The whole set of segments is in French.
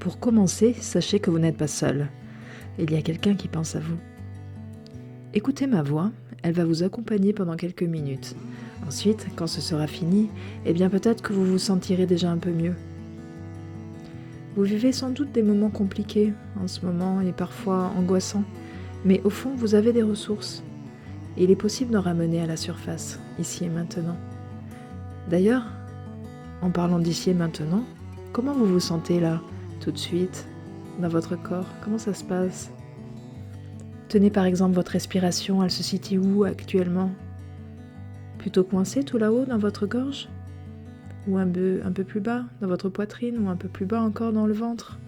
Pour commencer, sachez que vous n'êtes pas seul. Il y a quelqu'un qui pense à vous. Écoutez ma voix, elle va vous accompagner pendant quelques minutes. Ensuite, quand ce sera fini, peut-être que vous vous sentirez déjà un peu mieux. Vous vivez sans doute des moments compliqués en ce moment et parfois angoissants, mais au fond, vous avez des ressources. Il est possible d'en ramener à la surface, ici et maintenant. D'ailleurs, en parlant d'ici et maintenant, comment vous vous sentez là, tout de suite, dans votre corps? Comment ça se passe? Tenez par exemple votre respiration, elle se situe où actuellement? Plutôt coincée tout là-haut dans votre gorge? Ou un peu plus bas dans votre poitrine? Ou un peu plus bas encore dans le ventre?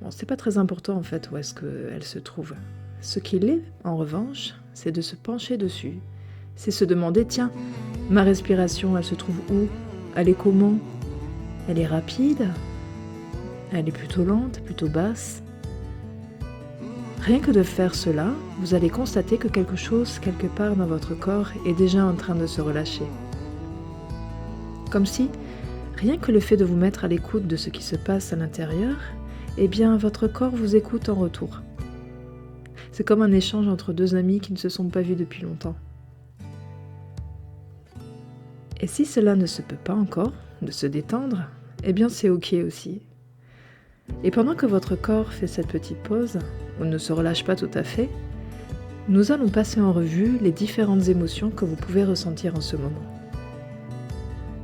Bon, c'est pas très important en fait où est-ce qu'elle se trouve. Ce qu'il est, en revanche, c'est de se pencher dessus. C'est se demander, tiens, ma respiration, elle se trouve où? Elle est comment? Elle est rapide? Elle est plutôt lente, plutôt basse? Rien que de faire cela, vous allez constater que quelque chose, quelque part dans votre corps, est déjà en train de se relâcher. Comme si, rien que le fait de vous mettre à l'écoute de ce qui se passe à l'intérieur, votre corps vous écoute en retour. C'est comme un échange entre deux amis qui ne se sont pas vus depuis longtemps. Et si cela ne se peut pas encore, de se détendre, c'est ok aussi. Et pendant que votre corps fait cette petite pause, ou ne se relâche pas tout à fait, nous allons passer en revue les différentes émotions que vous pouvez ressentir en ce moment.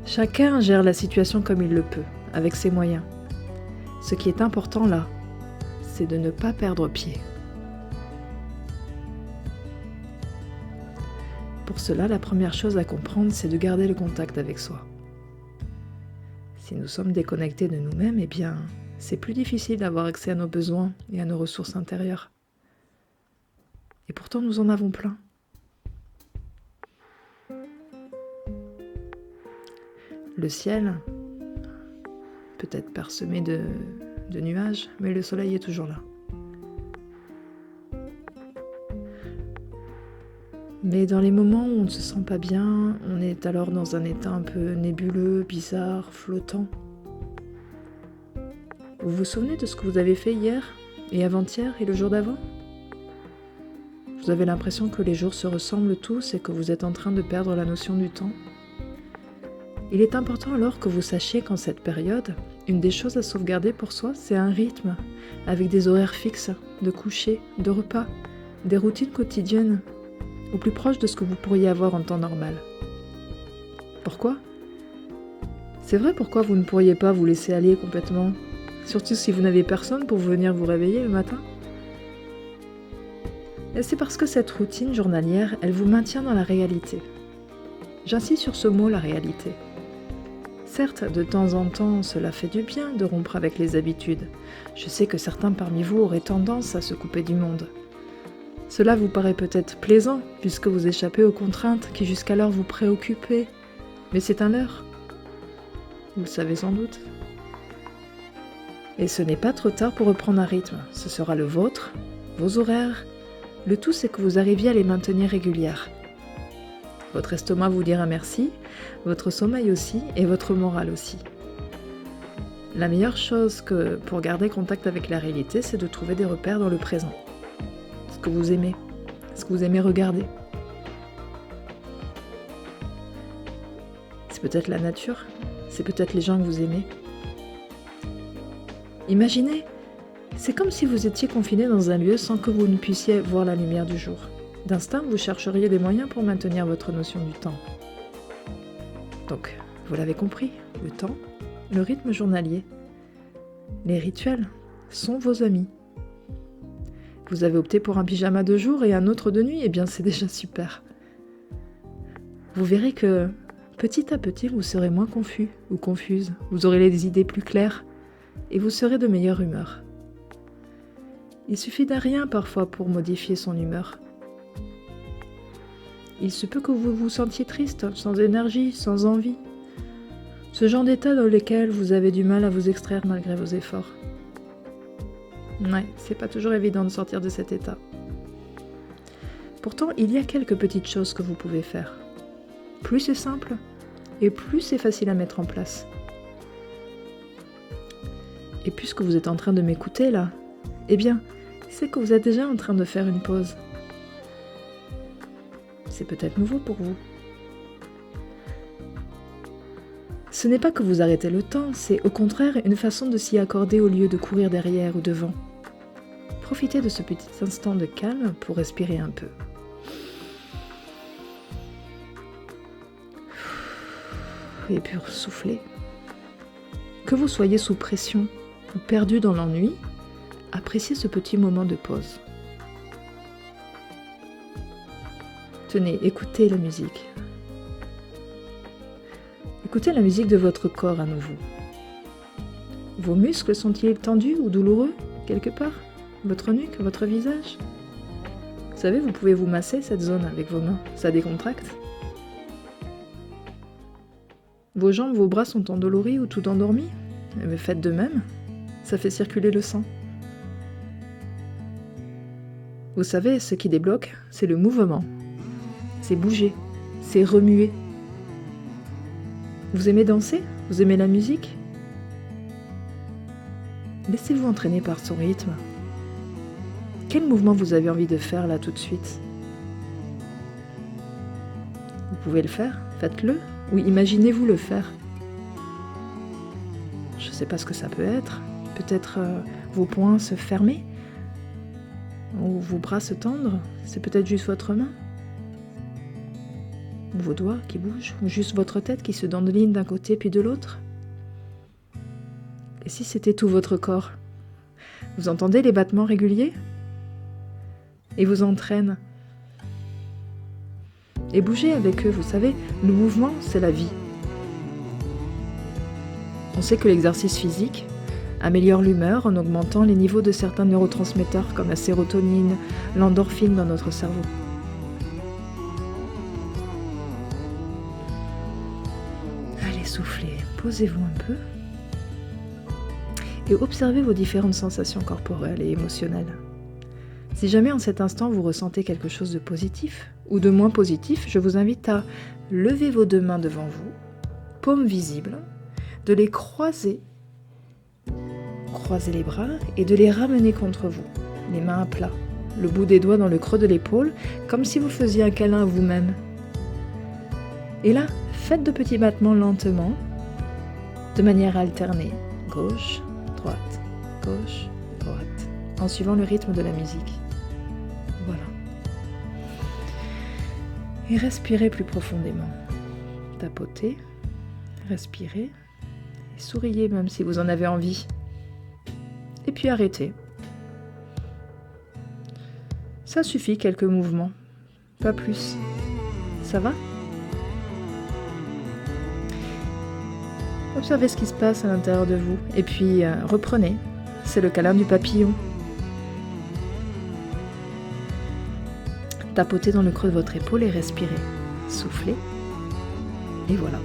Chacun gère la situation comme il le peut, avec ses moyens. Ce qui est important là, c'est de ne pas perdre pied. Pour cela, la première chose à comprendre, c'est de garder le contact avec soi. Si nous sommes déconnectés de nous-mêmes, c'est plus difficile d'avoir accès à nos besoins et à nos ressources intérieures. Et pourtant, nous en avons plein. Le ciel, peut-être parsemé de nuages, mais le soleil est toujours là. Mais dans les moments où on ne se sent pas bien, on est alors dans un état un peu nébuleux, bizarre, flottant. Vous vous souvenez de ce que vous avez fait hier et avant-hier et le jour d'avant? Vous avez l'impression que les jours se ressemblent tous et que vous êtes en train de perdre la notion du temps? Il est important alors que vous sachiez qu'en cette période, une des choses à sauvegarder pour soi, c'est un rythme, avec des horaires fixes, de coucher, de repas, des routines quotidiennes, au plus proche de ce que vous pourriez avoir en temps normal. Pourquoi? C'est vrai, pourquoi vous ne pourriez pas vous laisser aller complètement? Surtout si vous n'avez personne pour venir vous réveiller le matin. Et c'est parce que cette routine journalière, elle vous maintient dans la réalité. J'insiste sur ce mot, la réalité. Certes, de temps en temps, cela fait du bien de rompre avec les habitudes. Je sais que certains parmi vous auraient tendance à se couper du monde. Cela vous paraît peut-être plaisant, puisque vous échappez aux contraintes qui jusqu'alors vous préoccupaient. Mais c'est un leurre. Vous le savez sans doute. Et ce n'est pas trop tard pour reprendre un rythme. Ce sera le vôtre, vos horaires. Le tout, c'est que vous arriviez à les maintenir régulières. Votre estomac vous dira merci, votre sommeil aussi et votre morale aussi. La meilleure chose pour garder contact avec la réalité, c'est de trouver des repères dans le présent. Ce que vous aimez regarder. C'est peut-être la nature, c'est peut-être les gens que vous aimez. Imaginez, c'est comme si vous étiez confiné dans un lieu sans que vous ne puissiez voir la lumière du jour. D'instinct, vous chercheriez des moyens pour maintenir votre notion du temps. Donc, vous l'avez compris, le temps, le rythme journalier, les rituels sont vos amis. Vous avez opté pour un pyjama de jour et un autre de nuit, c'est déjà super. Vous verrez que petit à petit, vous serez moins confus ou confuse, vous aurez les idées plus claires et vous serez de meilleure humeur. Il suffit d'un rien parfois pour modifier son humeur. Il se peut que vous vous sentiez triste, sans énergie, sans envie. Ce genre d'état dans lequel vous avez du mal à vous extraire malgré vos efforts. Ouais, c'est pas toujours évident de sortir de cet état. Pourtant, il y a quelques petites choses que vous pouvez faire. Plus c'est simple, et plus c'est facile à mettre en place. Et puisque vous êtes en train de m'écouter là, eh bien, c'est que vous êtes déjà en train de faire une pause. C'est peut-être nouveau pour vous. Ce n'est pas que vous arrêtez le temps, c'est au contraire une façon de s'y accorder au lieu de courir derrière ou devant. Profitez de ce petit instant de calme pour respirer un peu. Et puis soufflez. Que vous soyez sous pression ou perdu dans l'ennui, appréciez ce petit moment de pause. Tenez, écoutez la musique. Écoutez la musique de votre corps à nouveau. Vos muscles sont-ils tendus ou douloureux, quelque part? Votre nuque, votre visage? Vous savez, vous pouvez vous masser cette zone avec vos mains, ça décontracte. Vos jambes, vos bras sont endoloris ou tout endormis? Mais faites de même, ça fait circuler le sang. Vous savez, ce qui débloque, c'est le mouvement. C'est bouger, c'est remuer. Vous aimez danser? Vous aimez la musique? Laissez-vous entraîner par son rythme. Quel mouvement vous avez envie de faire là tout de suite? Vous pouvez le faire, faites-le, ou imaginez-vous le faire. Je ne sais pas ce que ça peut être. Peut-être vos poings se fermer, ou vos bras se tendre, c'est peut-être juste votre main. Ou vos doigts qui bougent, ou juste votre tête qui se dandeline d'un côté puis de l'autre. Et si c'était tout votre corps? Vous entendez les battements réguliers? Et vous entraînent. Et bougez avec eux, vous savez, le mouvement, c'est la vie. On sait que l'exercice physique améliore l'humeur en augmentant les niveaux de certains neurotransmetteurs comme la sérotonine, l'endorphine dans notre cerveau. Allez, soufflez, posez-vous un peu et observez vos différentes sensations corporelles et émotionnelles. Si jamais en cet instant vous ressentez quelque chose de positif ou de moins positif, je vous invite à lever vos deux mains devant vous, paumes visibles, de les croiser les bras et de les ramener contre vous, les mains à plat, le bout des doigts dans le creux de l'épaule, comme si vous faisiez un câlin à vous-même. Et là, faites de petits battements lentement, de manière alternée, gauche, droite, en suivant le rythme de la musique. Voilà. Et respirez plus profondément. Tapotez, respirez, et souriez même si vous en avez envie. Et puis arrêtez. Ça suffit, quelques mouvements, pas plus. Ça va? Observez ce qui se passe à l'intérieur de vous, et puis reprenez. C'est le câlin du papillon. Tapotez dans le creux de votre épaule et respirez. Soufflez. Et voilà.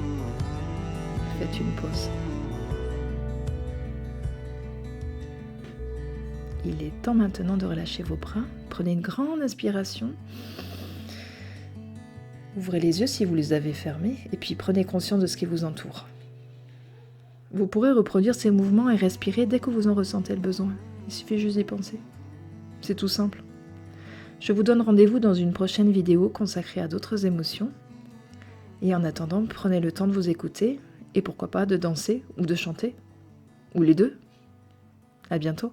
Faites une pause. Il est temps maintenant de relâcher vos bras. Prenez une grande inspiration. Ouvrez les yeux si vous les avez fermés et puis prenez conscience de ce qui vous entoure. Vous pourrez reproduire ces mouvements et respirer dès que vous en ressentez le besoin. Il suffit juste d'y penser. C'est tout simple. Je vous donne rendez-vous dans une prochaine vidéo consacrée à d'autres émotions. Et en attendant, prenez le temps de vous écouter et pourquoi pas de danser ou de chanter. Ou les deux. À bientôt.